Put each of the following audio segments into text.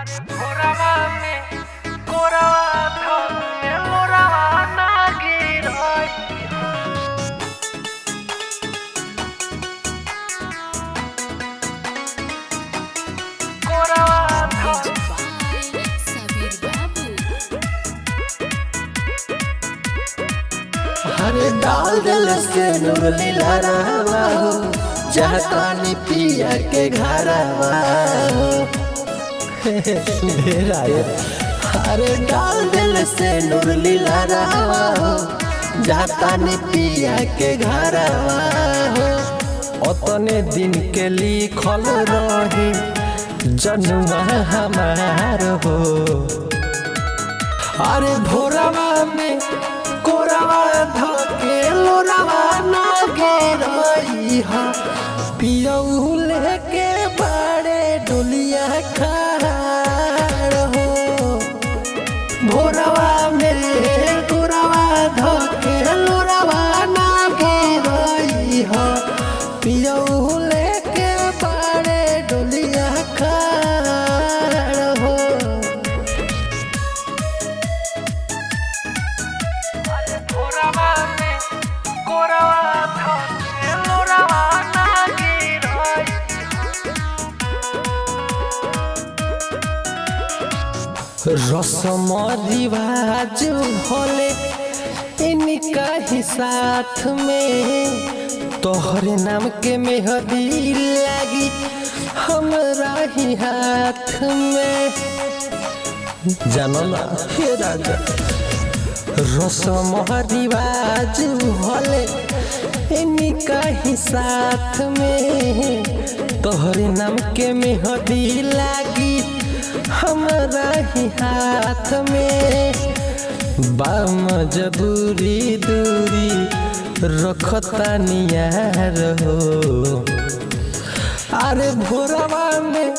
अरे भोरवा में कोरवा धोके मोरवा ना गिरई कोरवा धोके सबीर बाबू अरे डाल दिल से नूर लीला रवा हो जहतानी पिया के घरवा हो अरे डाल दिल से नूर लीला रवा हो जहतानी पिया के घरवा हो ओतने दिन के लिखल रहे जनुआ हमार हो। अरे भोरवा में कोरवा धोके लोरवा ना गिरई हा पियऊ लेके बड़े डोलिया खाड़ हो भोरवा में कोरवा धोके लोरवा ना गिरई हा पियऊ लेके बड़े डोलिया खाड़ हो। अरे भोरवा में कोरवा धोके मोरवा ना गिरई रसम रिवाज भले इनका ही साथ में तोहरे नाम के मेहदी लागी हमरा ही हाथ में जानो ना हे राजा रसम रिवाज भले इनका ही साथ में तोहरे नाम के मेहदी लागी हमरा ही हाथ में बाम जबूरी दूरी रखता नियार हो। अरे भोरवा में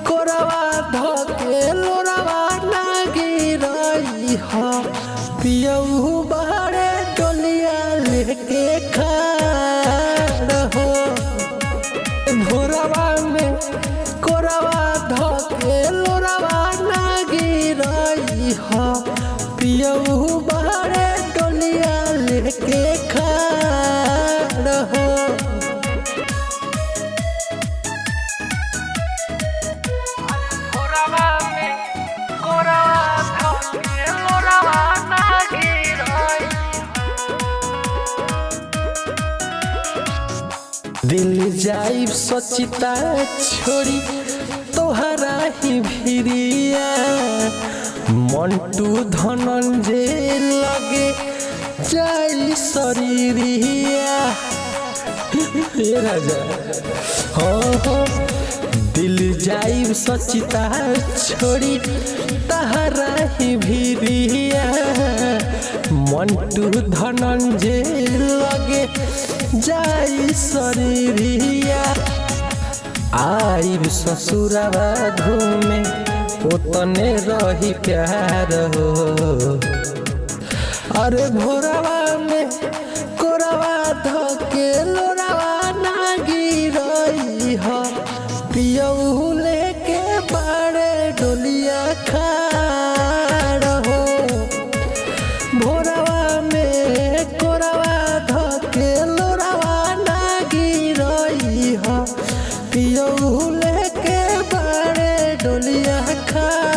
कोरवा धोके लोरवा ना गिरई हा पियऊ बहरे डोलिया लेके खाड़ हो भोरवा में कोरवा धोके लोरवा ना गिरई हा पियऊ बहरे डोलिया लेके खाड़ हो। भोरवा में कोरवा धोके मोरवा ना गिरई दिल जाइब सचिता छोड़ी तोहरा ही भिरिया मंटू धनंजय लगे जाई शरीरिया हे राजा हो दिल जाइब सचिता छोड़ी तहरा ही भिरिया मंटू धनंजय लगे जाई शरीरिया आइब ससुरवा घूमे उतने रही प्यार हो। अरे भोरवा में कोरवा धोके लोरवा ना गिरई हा पियऊ लेके बड़े डोलिया खाड़ हो भोरवा में कोरवा धोके लोरवा ना गिरई हा पियऊ लेके बड़े डोलिया खाड़